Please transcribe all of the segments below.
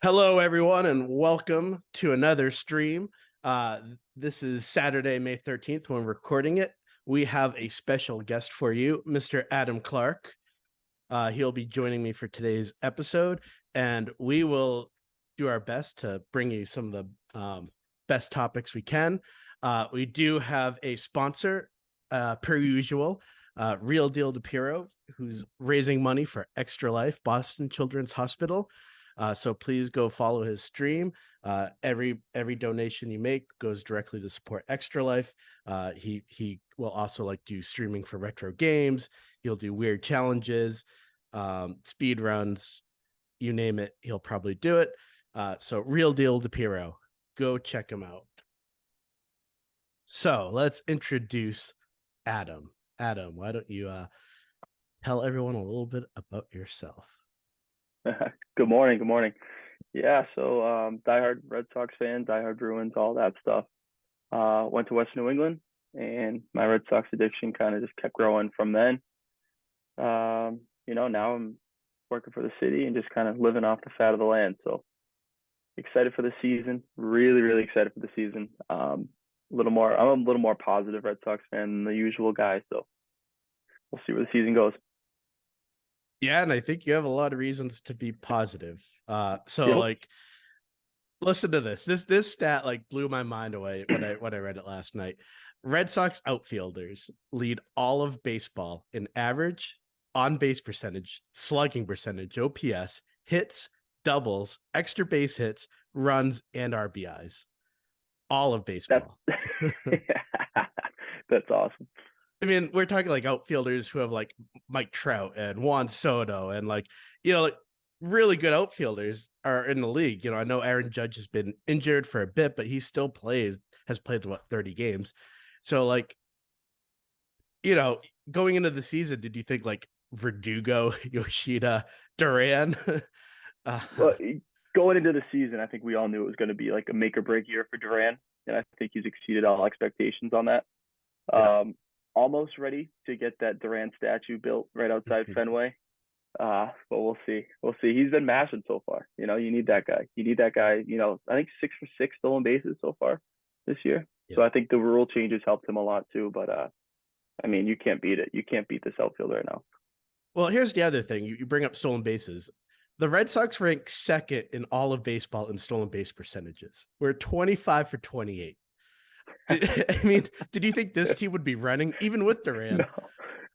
Hello, everyone, and welcome to another stream. This is Saturday, May 13th, when we're recording it. We have a special guest for you, Mr. Adam Clark. He'll be joining me for today's episode, and we will do our best to bring you some of the best topics we can. We do have a sponsor, per usual, Real Deal DePiro, who's raising money for Extra Life Boston Children's Hospital. So please go follow his stream. Every donation you make goes directly to support Extra Life. He will also do streaming for retro games. He'll do weird challenges, speed runs, you name it. He'll probably do it. So Real Deal DePiro, go check him out. So let's introduce Adam. Adam, why don't you tell everyone a little bit about yourself? Good morning. Good morning. Yeah, so diehard Red Sox fan, diehard Bruins, all that stuff. Went to Western New England, and my Red Sox addiction kind of just kept growing from then. Now I'm working for the city and just kind of living off the fat of the land. So excited for the season. Really, really excited for the season. I'm a little more positive Red Sox fan than the usual guy. So we'll see where the season goes. Yeah, and I think you have a lot of reasons to be positive. Yep. Listen to this. This stat blew my mind away when I read it last night. Red Sox outfielders lead all of baseball in average, on base percentage, slugging percentage, OPS, hits, doubles, extra base hits, runs, and RBIs. All of baseball. That's awesome. I mean, we're talking outfielders who have Mike Trout and Juan Soto and really good outfielders are in the league. I know Aaron Judge has been injured for a bit, but he still has played 30 games. So going into the season, did you think Verdugo, Yoshida, Duran? Well, going into the season, I think we all knew it was going to be a make or break year for Duran, and I think he's exceeded all expectations on that. Yeah. Almost ready to get that Duran statue built right outside Fenway. But we'll see. We'll see. He's been mashing so far. You need that guy. You need that guy. I think 6 for 6 stolen bases so far this year. Yeah. So I think the rule changes helped him a lot too. But I mean, you can't beat it. You can't beat this outfield right now. Well, here's the other thing. You bring up stolen bases. The Red Sox rank second in all of baseball in stolen base percentages. We're 25 for 28. Did you think this team would be running even with Duran?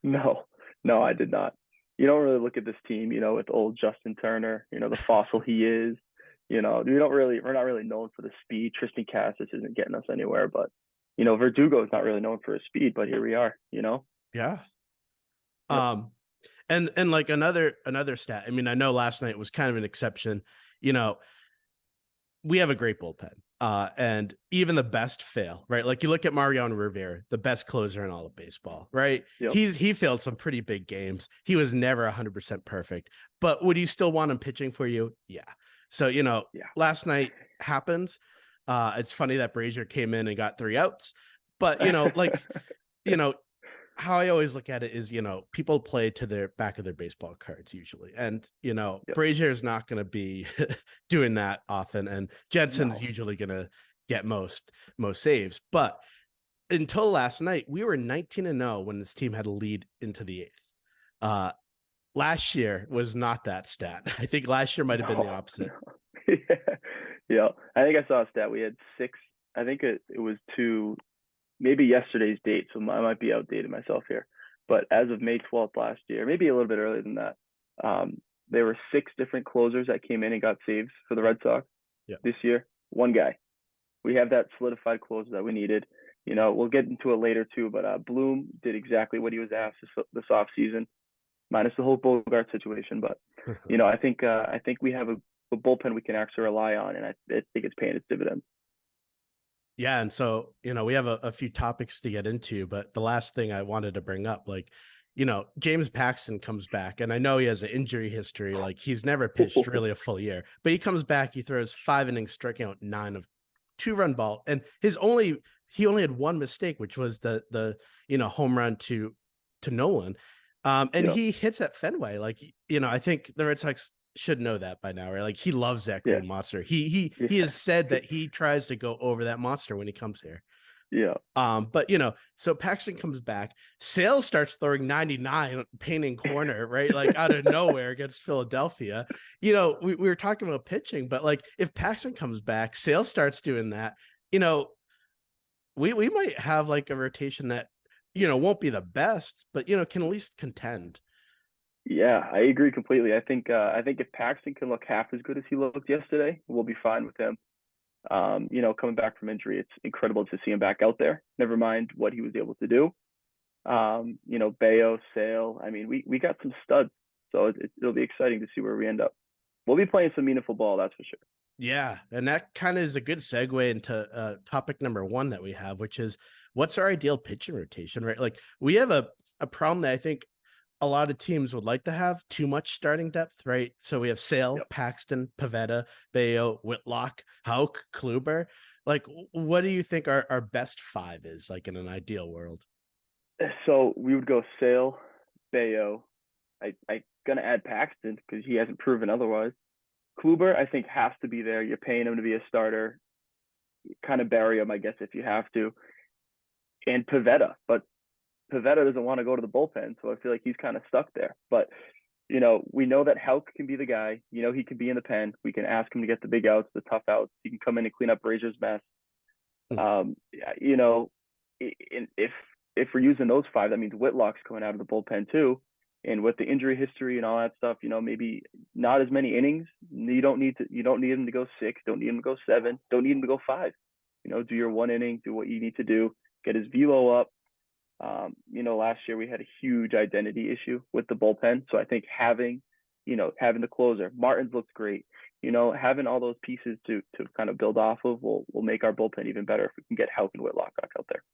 No, I did not. You don't really look at this team, with old Justin Turner, the fossil he is. We're not really known for the speed. Tristan Cassis isn't getting us anywhere, but Verdugo is not really known for his speed, but here we are. Yeah. Yep. And another stat. I mean, I know last night was kind of an exception. We have a great bullpen. And even the best fail, right? You look at Mariano Rivera, the best closer in all of baseball, right? Yep. He failed some pretty big games. He was never 100% perfect, but would you still want him pitching for you? Yeah. So, last night happens. It's funny that Brazier came in and got 3 outs, but how I always look at it is, people play to their back of their baseball cards usually. And, Yep. Brazier is not going to be doing that often. And Jensen's usually going to get most saves. But until last night, we were 19-0 when this team had a lead into the 8th. Last year was not that stat. I think last year might have been the opposite. Yeah. I think I saw a stat. We had 6. I think it was 2. Maybe yesterday's date, so I might be outdated myself here. But as of May 12th last year, maybe a little bit earlier than that, there were 6 different closers that came in and got saves for the Red Sox this year. One guy. We have that solidified closer that we needed. We'll get into it later too, but Bloom did exactly what he was asked this offseason, minus the whole Bogart situation. But, I think we have a bullpen we can actually rely on, and I think it's paying its dividends. Yeah. And so, we have a few topics to get into, but the last thing I wanted to bring up, James Paxton comes back, and I know he has an injury history. He's never pitched really a full year, but he comes back, he throws 5 innings, striking out 9 of 2-run ball. And he only had one mistake, which was the home run to Nolan. And he hits at Fenway. I think the Red Sox should know that by now, right? Like he loves that Yeah. green monster. He has said that he tries to go over that monster when he comes here. Yeah. But so Paxton comes back. Sale starts throwing 99 painting corner, right? Like out of nowhere against Philadelphia. We were talking about pitching, but like if Paxton comes back, Sale starts doing that, you know, we might have like a rotation that, won't be the best, but can at least contend. Yeah, I agree completely. I think if Paxton can look half as good as he looked yesterday, we'll be fine with him. Coming back from injury, it's incredible to see him back out there. Never mind what he was able to do. Bayo, Sale. I mean, we got some studs, so it'll be exciting to see where we end up. We'll be playing some meaningful ball, that's for sure. Yeah, and that kind of is a good segue into topic number one that we have, which is what's our ideal pitching rotation, right? Like we have a problem that I think a lot of teams would like to have too much starting depth, right? So we have Sale, Yep. Paxton, Pavetta, Bayo, Whitlock, Hauk, Kluber. Like, what do you think our best five is, like in an ideal world? So we would go Sale, Bayo. I gonna add Paxton because he hasn't proven otherwise. Kluber, I think, has to be there. You're paying him to be a starter. Kind of bury him, I guess, if you have to. And Pavetta, but Pavetta doesn't want to go to the bullpen, so I feel like he's kind of stuck there. But we know that Hauk can be the guy. He can be in the pen. We can ask him to get the big outs, the tough outs. He can come in and clean up Razor's mess. Hmm. You know, if we're using those five, that means Whitlock's coming out of the bullpen too. And with the injury history and all that stuff, maybe not as many innings. You don't need him to go 6. Don't need him to go 7. Don't need him to go 5. Do your 1 inning. Do what you need to do. Get his velo up. Last year we had a huge identity issue with the bullpen. So I think having the closer, Martin's looked great. Having all those pieces to kind of build off of will make our bullpen even better if we can get Houck and Whitlock back out there.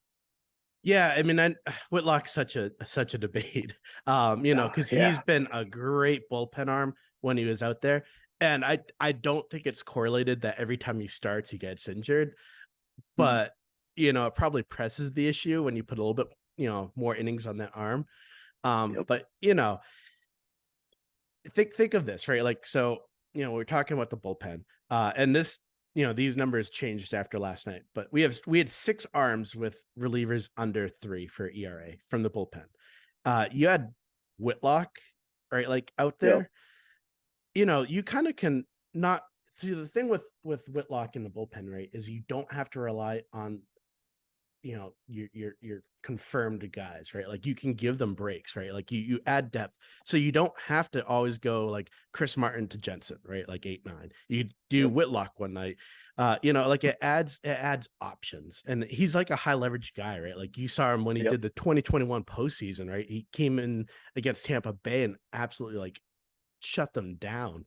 Yeah, I mean, Whitlock's such a debate, Oh, because he's yeah. been a great bullpen arm when he was out there, and I don't think it's correlated that every time he starts he gets injured, Mhm. but it probably presses the issue when you put a little bit more innings on that arm. Yep. But think of this, right? Like, so we're talking about the bullpen, and this these numbers changed after last night, but we had 6 arms with relievers under 3 for ERA from the bullpen. You had Whitlock, right, like out Yep. there. You kind of can not see the thing with Whitlock in the bullpen, right, is you don't have to rely on your confirmed guys, right? Like you can give them breaks, right? Like you add depth, so you don't have to always go like Chris Martin to Jensen, right? Like 8-9. You do Yep. Whitlock one night. Like it adds options, and he's like a high leverage guy, right? Like you saw him when he Yep. did the 2021 postseason, right? He came in against Tampa Bay and absolutely like shut them down,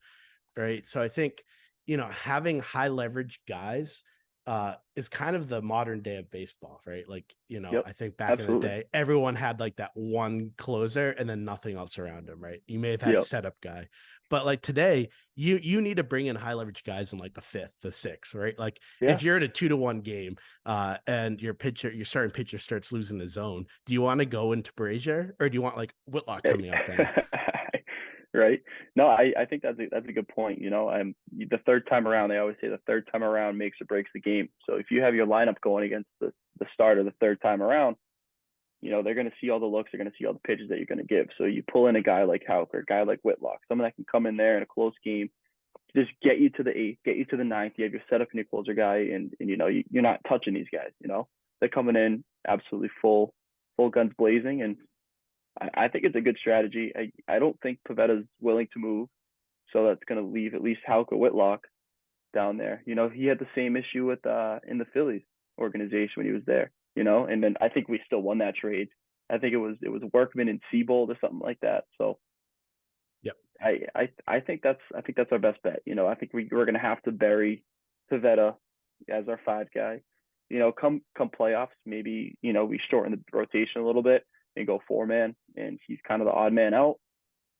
right? So I think, having high leverage guys is kind of the modern day of baseball, right? Like, Yep. I think back in the Absolutely. day, everyone had like that one closer and then nothing else around him, right? You may have had Yep. setup guy, but like today, you need to bring in high leverage guys in like the 5th, the 6th, right? Like Yeah. if you're in a 2-1 game, and your starting pitcher starts losing the zone, do you want to go into Brazier or do you want like Whitlock coming out then? Right. No, I think that's a good point. The third time around, they always say the third time around makes or breaks the game. So if you have your lineup going against the starter the third time around, they're going to see all the looks, they're going to see all the pitches that you're going to give. So you pull in a guy like Houck or a guy like Whitlock, someone that can come in there in a close game, just get you to the 8th, get you to the 9th. You have your setup and your closer guy, and you're not touching these guys. They're coming in absolutely full guns blazing, and I think it's a good strategy. I don't think Pavetta's willing to move, so that's going to leave at least Houck or Whitlock down there. He had the same issue with in the Phillies organization when he was there. And then I think we still won that trade. I think it was Workman and Seabold or something like that. So Yep. I think that's our best bet. I think we're going to have to bury Pavetta as our 5 guy. Come playoffs, maybe we shorten the rotation a little bit and go 4-man, and he's kind of the odd man out.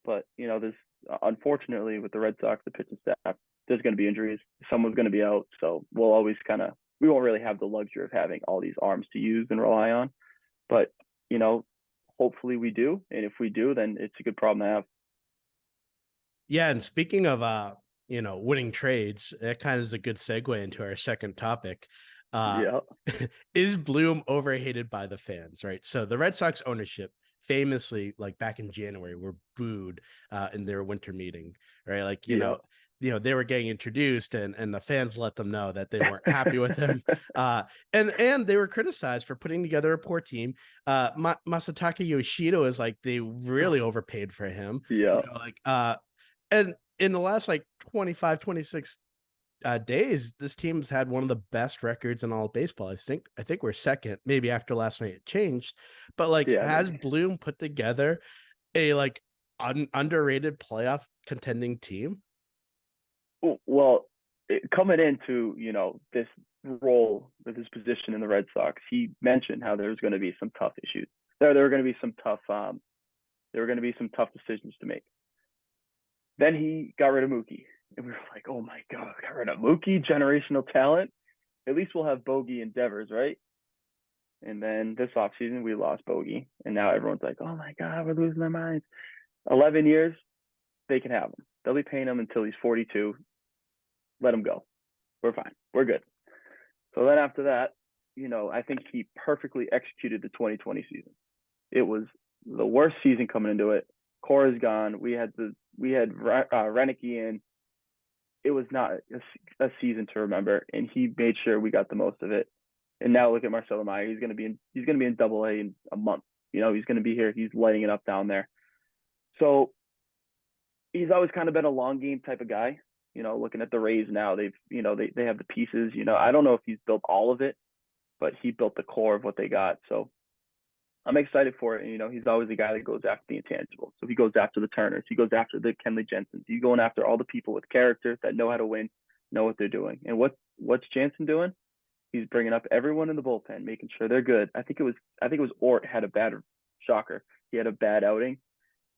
But there's unfortunately with the Red Sox, the pitching staff, there's going to be injuries. Someone's going to be out, so we won't really have the luxury of having all these arms to use and rely on. But hopefully we do, and if we do, then it's a good problem to have. Yeah, and speaking of winning trades, that kind of is a good segue into our second topic. Uh Yeah, is Bloom overhated by the fans, right? So the Red Sox ownership famously, like back in January, were booed in their winter meeting, right? Like, yeah. they were getting introduced and the fans let them know that they weren't happy with them. And they were criticized for putting together a poor team. Masataka Yoshida is like they really overpaid for him, Yeah. and in the last like 25, 26 days, this team's had one of the best records in all of baseball. I think we're second, maybe after last night it changed. But like, Yeah, has maybe. Bloom put together a like underrated playoff contending team? Well, coming into, this role with his position in the Red Sox, he mentioned how there was going to be some tough issues. There were going to be some tough there were going to be some tough decisions to make. Then he got rid of Mookie, and we were like, "Oh my God, got rid of Mookie, generational talent. At least we'll have Bogey and Devers, right?" And then this offseason, we lost Bogey, and now everyone's like, "Oh my God, we're losing our minds." 11 years, they can have him. They'll be paying him until he's 42. Let him go. We're fine. We're good. So then after that, I think he perfectly executed the 2020 season. It was the worst season coming into it. Cora's gone. We had Renicky in. It was not a season to remember, and he made sure we got the most of it. And now look at Marcelo Meyer. He's gonna be in Double A in a month. He's gonna be here. He's lighting it up down there. So he's always kind of been a long game type of guy. Looking at the Rays now, they have the pieces. I don't know if he's built all of it, but he built the core of what they got. So I'm excited for it. And, he's always the guy that goes after the intangibles. So he goes after the Turners. He goes after the Kenley Jensens. He's going after all the people with character that know how to win, know what they're doing. And what's Jansen doing? He's bringing up everyone in the bullpen, making sure they're good. I think it was Ort had a bad shocker. He had a bad outing,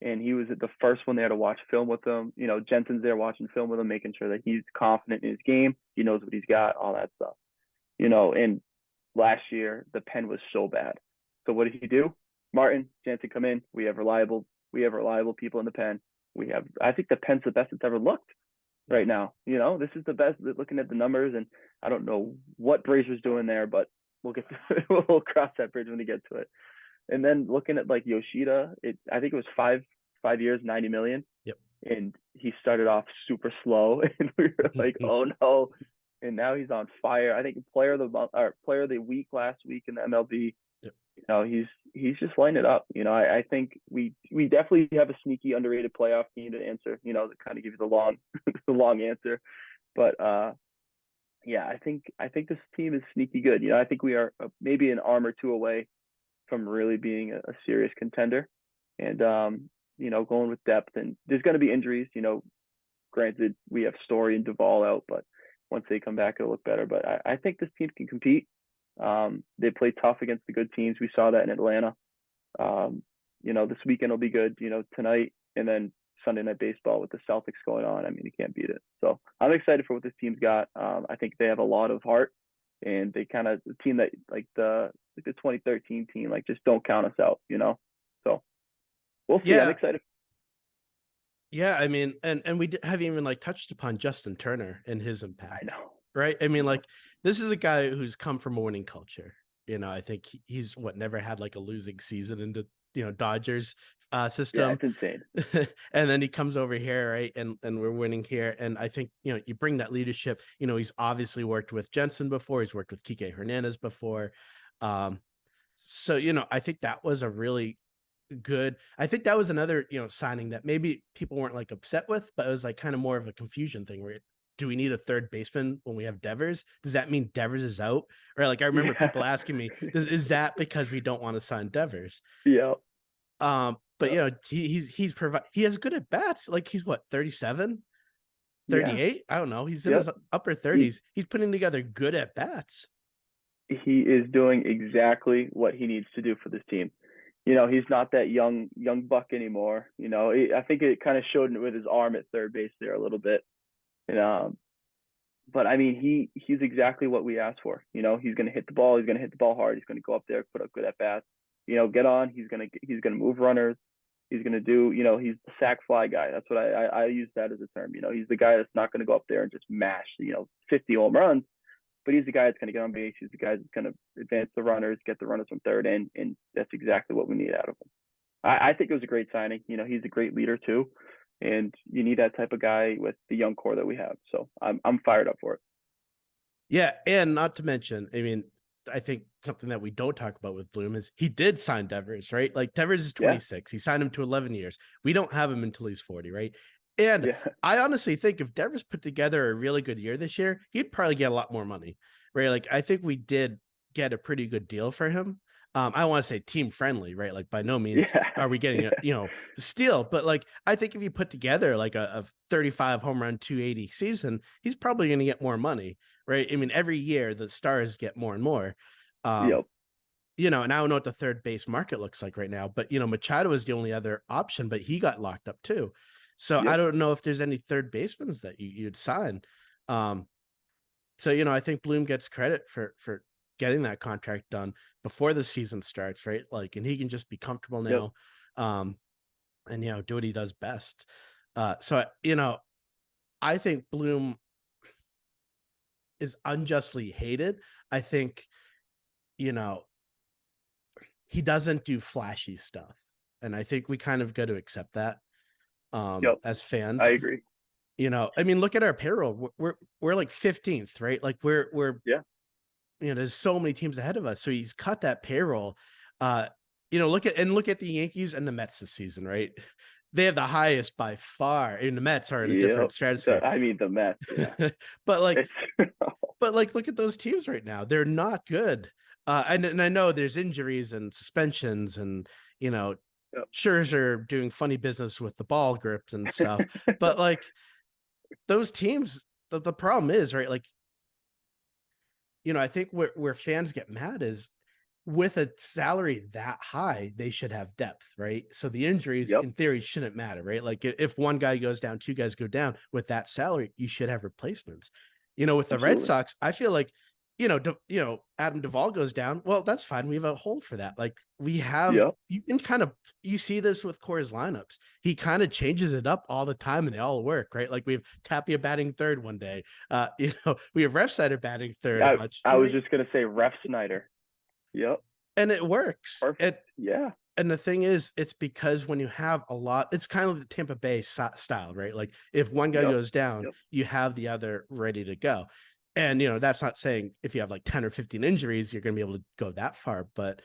and he was the first one they had to watch film with him. Jensen's there watching film with him, making sure that he's confident in his game. He knows what he's got, all that stuff. And last year the pen was so bad. So what did he do? Martin, Jansen come in. We have reliable people in the pen. I think the pen's the best it's ever looked right now. This is the best looking at the numbers, and I don't know what Brazier's doing there, but we'll cross that bridge when we get to it. And then looking at like Yoshida, I think it was 5 years, 90 million. Yep. And he started off super slow, and we were like, oh no. And now he's on fire. I think player of the month or player of the week last week in the MLB. Yep. He's just lining it up. I think we definitely have a sneaky underrated playoff team to answer. To kind of give you the long the long answer. But yeah, I think this team is sneaky good. I think we are maybe an arm or two away from really being a serious contender. And going with depth, and there's going to be injuries. Granted, we have Story and Duvall out, but once they come back, it'll look better. But I think this team can compete. They play tough against the good teams. We saw that in Atlanta. This weekend will be good. Tonight and then Sunday Night Baseball with the Celtics going on. I mean, you can't beat it. So I'm excited for what this team's got. I think they have a lot of heart, and they kind of the team that like the 2013 team, like just don't count us out. So we'll see. I'm Yeah. excited. Yeah, I mean, and we haven't even like touched upon Justin Turner and his I impact, know. right? I mean, I know. like this is a guy who's come from a winning culture. I think he's never had like a losing season in the Dodgers Yeah, system, it's insane. and then he comes over here, right? And we're winning here, and I think you bring that leadership. He's obviously worked with Jensen before. He's worked with Kike Hernandez before, so I think that was a really good. I think that was another, signing that maybe people weren't like upset with, but it was like kind of more of a confusion thing where do we need a third baseman when we have Devers? Does that mean Devers is out? Or like I remember Yeah. people asking me, is that because we don't want to sign Devers? Yeah. But Yeah. he has good at bats. Like he's what, 37, Yeah. 38? I don't know. He's in his Yep. upper He 30s. He's putting together good at bats. he is doing exactly what he needs to do for this team. He's not that young buck anymore. I think it kind of showed with his arm at third base there a little bit. And but I mean, he's exactly what we asked for. He's going to hit the ball. He's going to hit the ball hard. He's going to go up there, put up good at bats. Get on. He's gonna move runners. He's going to do, he's the sack fly guy. That's what I use that as a term. He's the guy that's not going to go up there and just mash, 50 home runs, but he's the guy that's going to get on base. He's the guy that's going to advance the runners, get the runners from third in, and that's exactly what we need out of him. I think it was a great signing. He's a great leader too, and you need that type of guy with the young core that we have. So I'm fired up for it. Yeah, and not to mention, I mean, I think something that we don't talk about with Bloom is he did sign Devers, right? Like Devers is Yeah, 26. He signed him to 11 years. We don't have him until he's 40, right? And yeah, I honestly think if Devers put together a really good year this year, he'd probably get a lot more money, right? Like I think we did get a pretty good deal for him. I want to say team friendly, right? Like by no means yeah, are we getting a steal, but like I think if you put together like a 35 home run 280 season, he's probably going to get more money, right? I mean, every year the stars get more and more. Um, yep, and I don't know what the third base market looks like right now, but Machado is the only other option, but he got locked up too. So I yep, don't know if there's any third basemen that you'd sign. Um, so I think Bloom gets credit for getting that contract done before the season starts, right? Like, and he can just be comfortable yep, now, and do what he does best. So I think Bloom is unjustly hated. I think you know he doesn't do flashy stuff, and I think we kind of got to accept that yep. as I fans. agree. I mean, look at our payroll. We're like 15th, right? Like we're Yeah, there's so many teams ahead of us. So he's cut that payroll. Uh, look at the Yankees and the Mets this season, right? They have the highest by far, and the Mets are in a yep. different stratosphere. I mean the Mets. Yeah, but like, it's look at those teams right now. They're not good. And I know there's injuries and suspensions, and you know, yep. Scherzer doing funny business with the ball grips and stuff. But like those teams, the problem is right. Like I think where fans get mad is with a salary that high, they should have depth, right? So the injuries Yep, in theory shouldn't matter, right? Like if one guy goes down, two guys go down with that salary, you should have replacements. With the Red absolutely. Sox, I feel like, Adam Duvall goes down. Well, that's fine. We have a hole for that. Like we have, Yep. you can kind of, you see this with Core's lineups. He kind of changes it up all the time and they all work, right? Like we have Tapia batting third one day. We have Refsnyder batting third a bunch. I was just gonna say Ref Snyder. Yep. And it works. Perfect. Yeah. And the thing is, it's because when you have a lot, it's kind of the Tampa Bay style, right? Like if one guy Yep. goes down, Yep. you have the other ready to go. And that's not saying if you have like 10 or 15 injuries, you're going to be able to go that far, but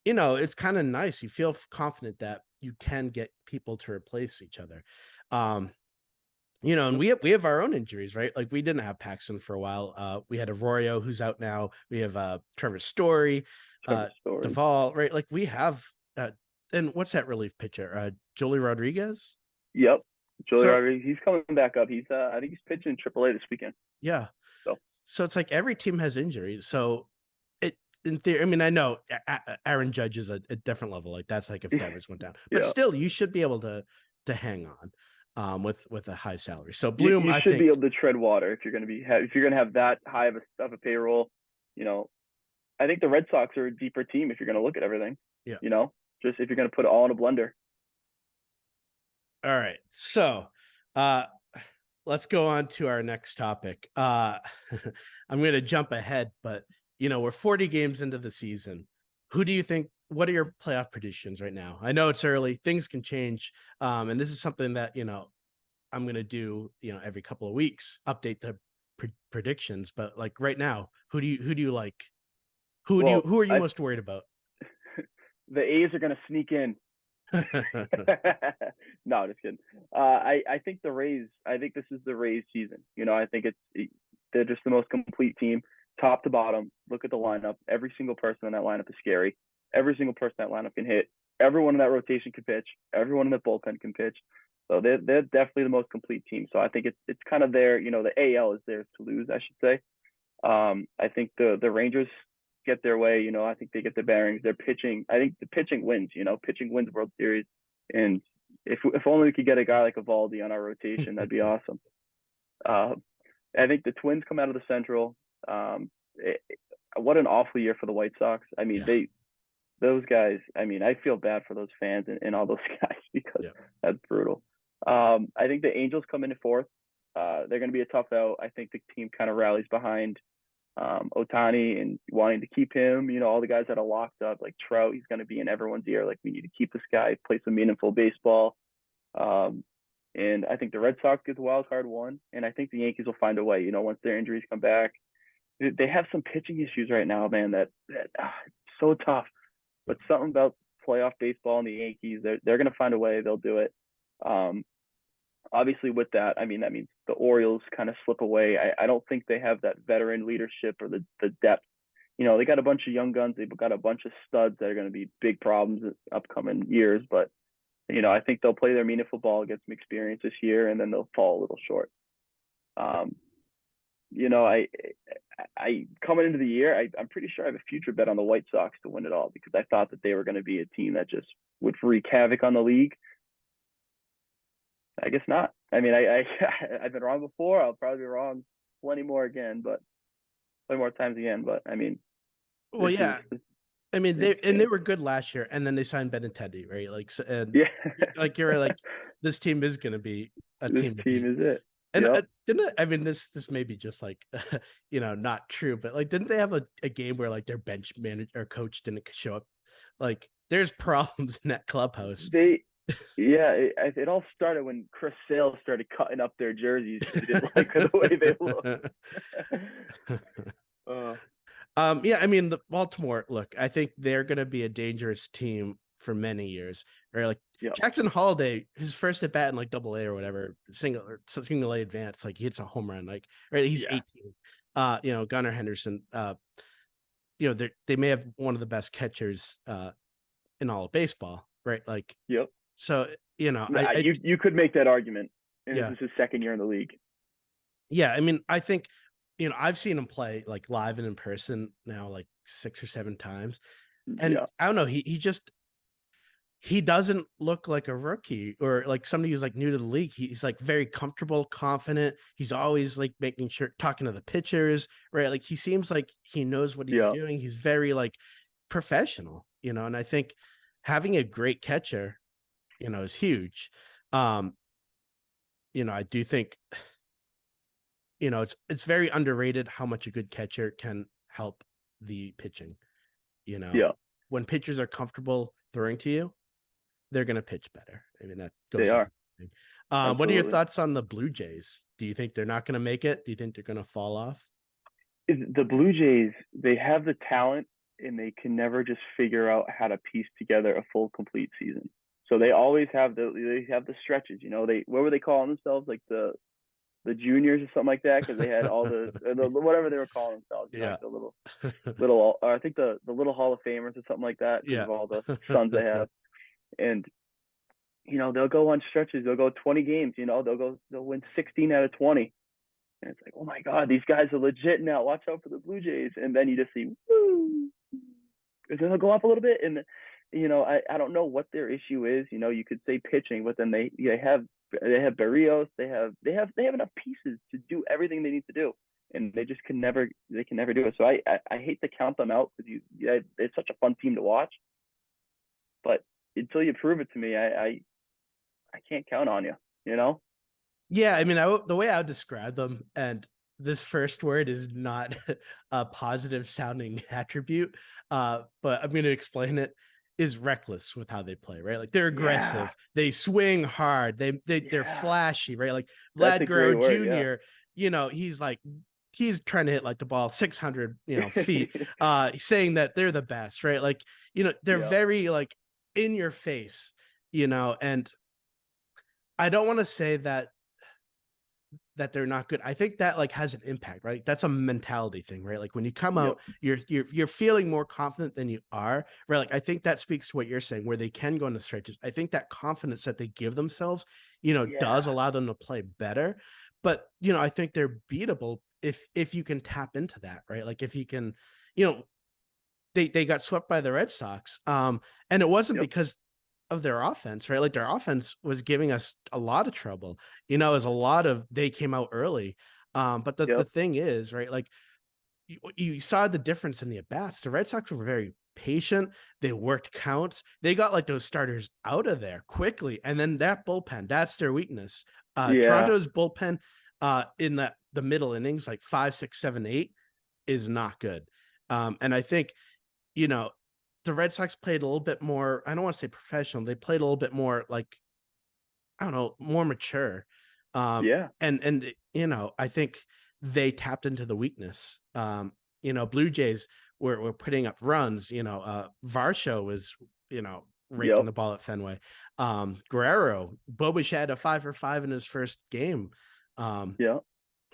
it's kind of nice. You feel confident that you can get people to replace each other. And Yep. we have our own injuries, right? Like we didn't have Paxton for a while. We had Arroyo who's out now. We have Trevor Story, Trevor Story. Duvall, right? Like we have and what's that relief pitcher? Jolie Rodriguez? Yep. Joey So Rodriguez. He's coming back up. He's I think he's pitching AAA this weekend. yeah. So So it's like every team has injuries. So it in theory, I mean, I know Aaron Judge is a different level. Like that's like if Devers went down. But yeah. still, you should be able to hang on with a high salary. So Bloom, You I should be think able to tread water if you're gonna have that high of a payroll. You know, I think the Red Sox are a deeper team if you're gonna look at everything. yeah. Just if you're gonna put it all in a blender. All right. So let's go on to our next topic. I'm gonna jump ahead, but we're 40 games into the season. Who do you think, what are your playoff predictions right now? I know it's early, things can change. And this is something that I'm gonna do, every couple of weeks, update the predictions. But like right now, who do you like? Well, who are you most worried about? the A's are gonna sneak in. No, just kidding. I think the Rays. I think this is the Rays season. I think they're just the most complete team, top to bottom. Look at the lineup. Every single person in that lineup is scary. Every single person in that lineup can hit. Everyone in that rotation can pitch. Everyone in that bullpen can pitch. So they're definitely the most complete team. So I think it's kind of their, the AL is theirs to lose, I should say. I think the Rangers get their way. I think they get the bearings. They're pitching. I think the pitching wins. Pitching wins World Series. And if only we could get a guy like Evaldi on our rotation, that'd be awesome. I think the Twins come out of the Central. What an awful year for the White Sox. I mean, Yeah. those guys. I mean, I feel bad for those fans and all those guys because Yeah. that's brutal. I think the Angels come into fourth. They're going to be a tough out. I think the team kind of rallies behind Otani and wanting to keep him. You know, all the guys that are locked up, like Trout, he's going to be in everyone's ear. Like, we need to keep this guy, play some meaningful baseball. And I think the Red Sox get the wild card one, and I think the Yankees will find a way. You know, once their injuries come back, they have some pitching issues right now, man. It's so tough. But something about playoff baseball and the Yankees, they're going to find a way. They'll do it. Um, Obviously, with that, I mean, that means the Orioles kind of slip away. I don't think they have that veteran leadership or the depth. You know, they got a bunch of young guns. They've got a bunch of studs that are going to be big problems in upcoming years. But, you know, I think they'll play their meaningful ball, get some experience this year, and then they'll fall a little short. You know, I coming into the year, I'm pretty sure I have a future bet on the White Sox to win it all, because I thought that they were going to be a team that just would wreak havoc on the league. I guess not. I mean, I've been wrong before. I'll probably be wrong plenty more times again. But I mean, Well, yeah. I mean, they were good last year, and then they signed Benintendi, right? Like, so, and yeah, like you're like, this team is going to be a this team to team beat. is it. And Yep. I mean, this may be just like, you know, not true, but like, didn't they have a game where like their bench manager or coach didn't show up? Like, there's problems in that clubhouse. It all started when Chris Sale started cutting up their jerseys. He didn't like the way they looked. Yeah, I mean, the Baltimore, look, I think they're going to be a dangerous team for many years. Right? Like, yep. Jackson Holiday, his first at bat in like Double A or whatever, single A advance, like he hits a home run. Like, right, he's 18. You know, Gunnar Henderson, you know, they may have one of the best catchers in all of baseball, right? Like, yep. So, you know, you could make that argument. And yeah. This is his second year in the league. Yeah, I mean, I think, you know, I've seen him play like live and in person now like 6 or 7 times. And I don't know, he doesn't look like a rookie or like somebody who's like new to the league. He's like very comfortable, confident. He's always like making sure, talking to the pitchers, right? Like, he seems like he knows what he's doing. He's very like professional, you know, and I think having a great catcher, you know, is huge. You know, I do think, you know, it's very underrated how much a good catcher can help the pitching. You know, when pitchers are comfortable throwing to you, they're going to pitch better. I mean, that goes. They are. What are your thoughts on the Blue Jays? Do you think they're not going to make it? Do you think they're going to fall off? The Blue Jays, they have the talent, and they can never just figure out how to piece together a full, complete season. So they always have the stretches. You know, what were they calling themselves? Like the juniors or something like that, because they had all the whatever they were calling themselves. You know, like the little I think the little Hall of Famers or something like that, because of all the sons they have. And, you know, they'll go on stretches. They'll go 20 games. You know, they'll win 16 out of 20. And it's like, oh my God, these guys are legit now. Watch out for the Blue Jays. And then you just see, woo, and then they'll go up a little bit. And, you know, I don't know what their issue is. You know, you could say pitching, but then they have Barrios. They have enough pieces to do everything they need to do, and they just can never do it. So I hate to count them out, because it's such a fun team to watch. But until you prove it to me, I can't count on you. You know? Yeah, I mean, the way I would describe them, and this first word is not a positive sounding attribute, but I'm going to explain it, is reckless with how they play, right? Like, they're aggressive, they swing hard, they're flashy, right? Like Vlad Guerrero Jr., you know, he's trying to hit like the ball 600, you know, feet, saying that they're the best, right? Like, you know, they're very like in your face, you know, and I don't want to say that they're not good. I think that like has an impact, right? That's a mentality thing, right? Like, when you come out, you're feeling more confident than you are, right? Like, I think that speaks to what you're saying, where they can go into stretches. I think that confidence that they give themselves, you know, does allow them to play better. But, you know, I think they're beatable if you can tap into that, right? Like, if you can, you know, they got swept by the Red Sox. And it wasn't because of their offense, right? Like, their offense was giving us a lot of trouble. You know, as a lot of they came out early. But the thing is, right, like, you saw the difference in the at-bats. The Red Sox were very patient. They worked counts. They got like those starters out of there quickly. And then that bullpen, that's their weakness. Yeah. Toronto's bullpen in the middle innings, like 5, 6, 7, 8, is not good. And I think, you know, the Red Sox played a little bit more, I don't want to say professional, they played a little bit more like, I don't know, more mature. Yeah. And I think they tapped into the weakness. Blue Jays were putting up runs. Varsho was, raking Yep. the ball at Fenway. Guerrero, Bobish had a 5 for 5 in his first game. Yep.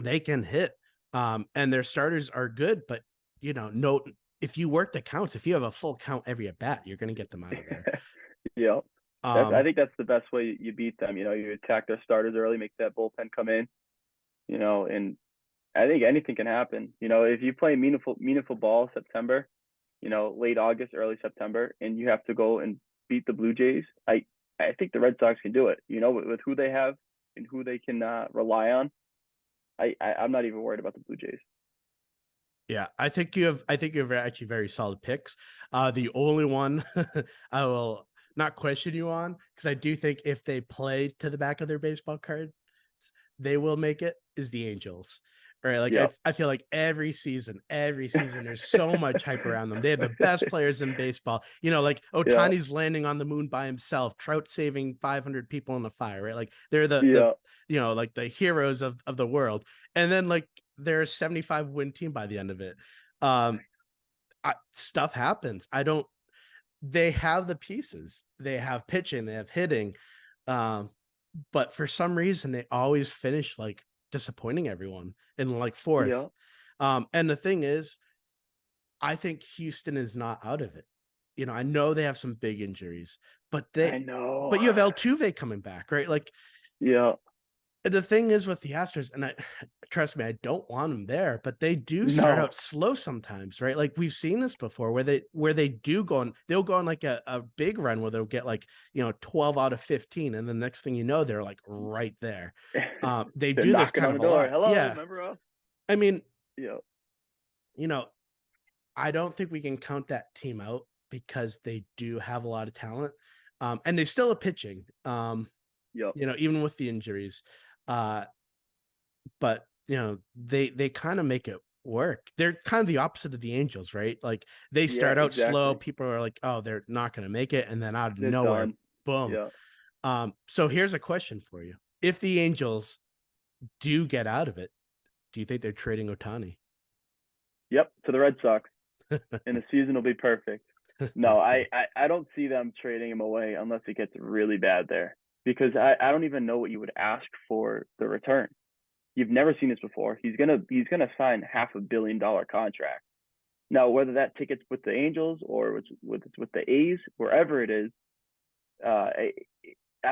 They can hit. And their starters are good, but no, if you work the counts, if you have a full count every at bat, you're going to get them out of there. Yep. I Um, think that's the best way you beat them. You attack their starters early, make that bullpen come in, and I think anything can happen. If you play meaningful ball September, late August, early September, and you have to go and beat the Blue Jays, I think the Red Sox can do it. With who they have and who they can rely on. I'm not even worried about the Blue Jays. Yeah, I think you have actually very solid picks. The only one I will not question you on, because I do think if they play to the back of their baseball cards, they will make it, is the Angels. Right. Like Yep. I feel like every season there's so much hype around them. They have the best players in baseball. Like Yeah. Otani's landing on the moon by himself, Trout saving 500 people in the fire, right? Like they're the Yeah. like the heroes of the world. And then like they're a 75 win team by the end of it. Stuff happens. They have the pieces. They have pitching, they have hitting. But for some reason they always finish like disappointing everyone in like fourth. Yeah. And the thing is, I think Houston is not out of it. I know they have some big injuries, but I know. you have Altuve coming back, right? Like Yeah. the thing is with the Astros, and trust me, I don't want them there, but they do start No. out slow sometimes, right? Like we've seen this before, where they do go on, they'll go on like a big run where they'll get like 12 out of 15, and the next thing you know, they're like right there. They They're do this knocking kind on the of a door. lot, Hello, yeah. remember us? I mean, Yeah. you know, I don't think we can count that team out because they do have a lot of talent, and they still are pitching. Yep. Even with the injuries. But they kind of make it work. They're kind of the opposite of the Angels, right? Like they Yeah, start out slow, exactly. people are like, oh, they're not going to make it, and then out of They're nowhere, done. boom. Yeah. So here's a question for you: if the Angels do get out of it, do you think they're trading Otani? Yep. To the Red Sox. And the season will be perfect. No, I don't see them trading him away unless it gets really bad there. Because I don't even know what you would ask for the return. You've never seen this before. He's gonna sign $500 million contract. Now, whether that ticket's with the Angels or with the A's, wherever it is, I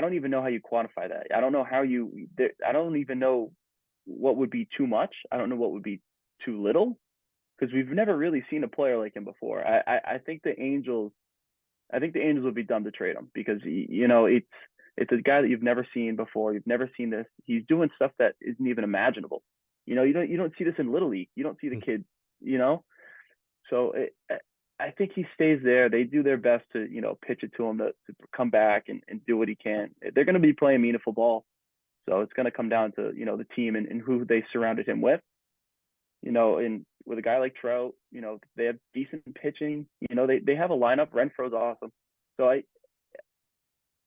don't even know how you quantify that. I don't know how I don't even know what would be too much. I don't know what would be too little because we've never really seen a player like him before. I think the Angels. I think the Angels would be dumb to trade him because it's a guy that you've never seen before. You've never seen this. He's doing stuff that isn't even imaginable. You don't see this in Little League. You don't see the kids. So I think he stays there. They do their best to pitch it to him to come back and do what he can. They're going to be playing meaningful ball. So it's going to come down to the team and who they surrounded him with. And with a guy like Trout, they have decent pitching. They have a lineup. Renfro's awesome. So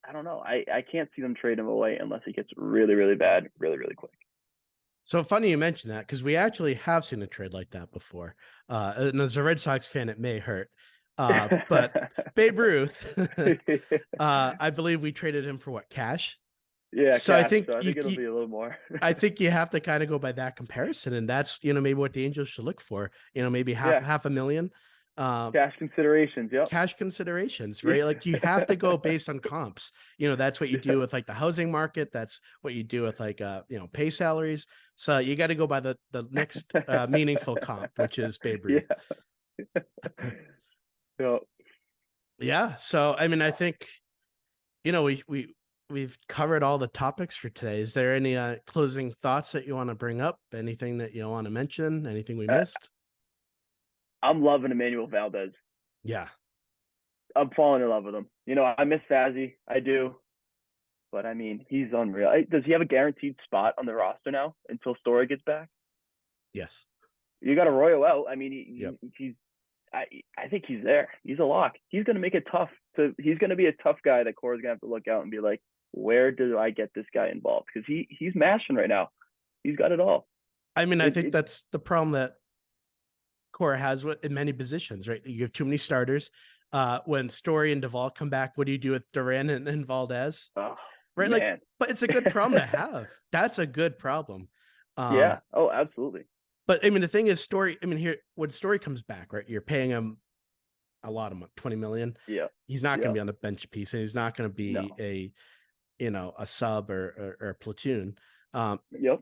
I don't know. I can't see them trade him away unless it gets really, really bad, really, really quick. So funny you mention that because we actually have seen a trade like that before. And as a Red Sox fan, it may hurt. But Babe Ruth, I believe we traded him for what, cash? Yeah, So I cash. think So I think it'll be a little more. I think you have to kind of go by that comparison, and that's maybe what the Angels should look for. Maybe Yeah, half a million. cash considerations. Yep. Cash considerations, Yeah. right? Like you have to go based on comps. That's what you do with like the housing market. That's what you do with like pay salaries. So you got to go by the next meaningful comp, which is Babe Ruth. Yeah. Yeah. Yeah. So I mean, I think we've covered all the topics for today. Is there any closing thoughts that you want to bring up? Anything that you want to mention? Anything we missed? I'm loving Emmanuel Valdez. Yeah. I'm falling in love with him. You know, I miss Fazzy. I do. But I mean, he's unreal. Does he have a guaranteed spot on the roster now until Story gets back? Yes. You got Arroyo out. I mean, Yep. he's. I think he's there. He's a lock. He's going to make it tough. He's going to be a tough guy that Cora's going to have to look out and be like, where do I get this guy involved? Because he's mashing right now. He's got it all. I mean, I think that's the problem that Cora has in many positions, right? You have too many starters. When Story and Duvall come back, what do you do with Duran and Valdez? Oh, Right? man. Like, but it's a good problem to have. That's a good problem. Yeah. Oh, absolutely. But I mean, the thing is, Story. I mean, here when Story comes back, right? You're paying him a lot of money, 20 million. Yeah. He's not going to be on the bench piece, and he's not going to be No. a sub or a platoon. Yep.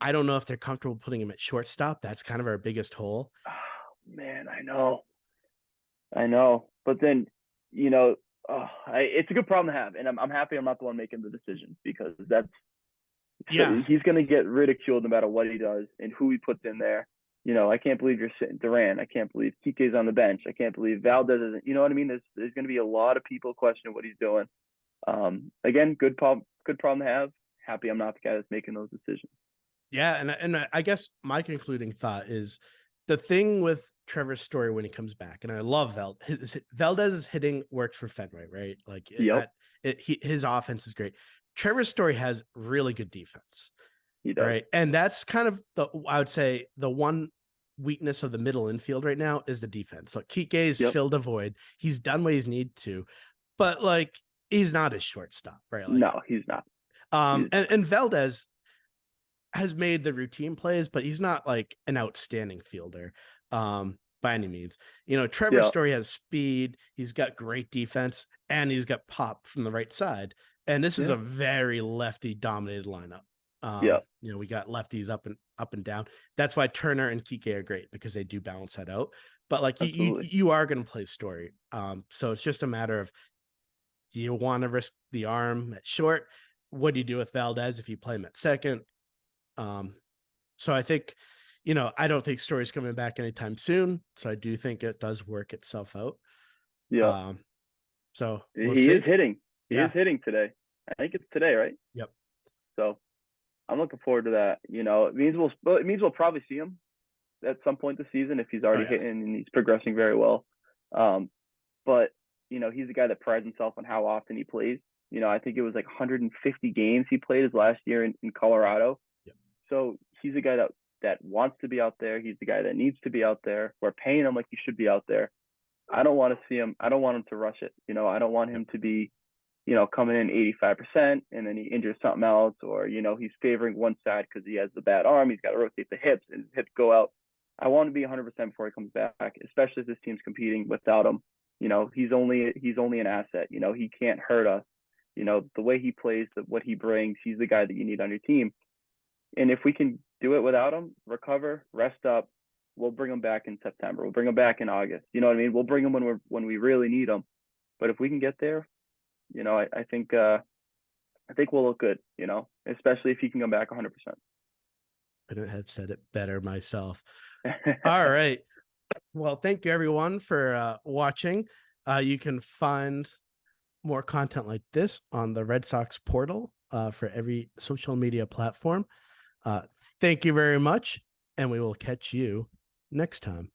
I don't know if they're comfortable putting him at shortstop. That's kind of our biggest hole. Oh, man, I know. But then, it's a good problem to have, and I'm happy I'm not the one making the decision because he's going to get ridiculed no matter what he does and who he puts in there. You know, I can't believe you're sitting Duran. I can't believe Kike's on the bench. I can't believe Valdez isn't. You know what I mean? There's going to be a lot of people questioning what he's doing. Again, good problem to have. Happy I'm not the guy that's making those decisions. Yeah, and I guess my concluding thought is the thing with Trevor's Story when he comes back, and I love Valdez's hitting works for Fenway, right? Like his offense is great. Trevor's Story has really good defense. He does. Right. And that's kind of I would say the one weakness of the middle infield right now is the defense. So Kike's filled a void. He's done what he's need to, but like he's not a shortstop, right? Like, no, he's not. And Valdez has made the routine plays, but he's not like an outstanding fielder by any means. You know, Trevor's Story has speed, he's got great defense, and he's got pop from the right side. And this is a very lefty dominated lineup. You know, we got lefties up and down. That's why Turner and Kike are great because they do balance that out. But like you are going to play Story. So it's just a matter of, do you want to risk the arm at short? What do you do with Valdez if you play him at second? So I think, you know, I don't think Story's coming back anytime soon. So I do think it does work itself out. Yeah. So he is hitting. He is hitting today. I think it's today, right? Yep. So I'm looking forward to that. You know, it means we'll probably see him at some point this season if he's already hitting and he's progressing very well. But you know, he's a guy that prides himself on how often he plays. You know, I think it was like 150 games he played his last year in Colorado. Yep. So he's a guy that wants to be out there. He's the guy that needs to be out there. We're paying him like he should be out there. I don't want to see him. I don't want him to rush it. You know, I don't want him to be, you know, coming in 85% and then he injures something else, or, you know, he's favoring one side because he has the bad arm. He's got to rotate the hips and his hips go out. I want him to be 100% before he comes back, especially if this team's competing without him. You know, he's only an asset. You know, he can't hurt us. You know, the way he plays, what he brings, he's the guy that you need on your team. And if we can do it without him, recover, rest up, we'll bring him back in September. We'll bring him back in August. You know what I mean? We'll bring him when we really need him. But if we can get there, you know, I think we'll look good, you know, especially if he can come back 100%. Couldn't have said it better myself. All right. Well, thank you everyone for watching. You can find more content like this on the Red Sox portal for every social media platform. Thank you very much, and we will catch you next time.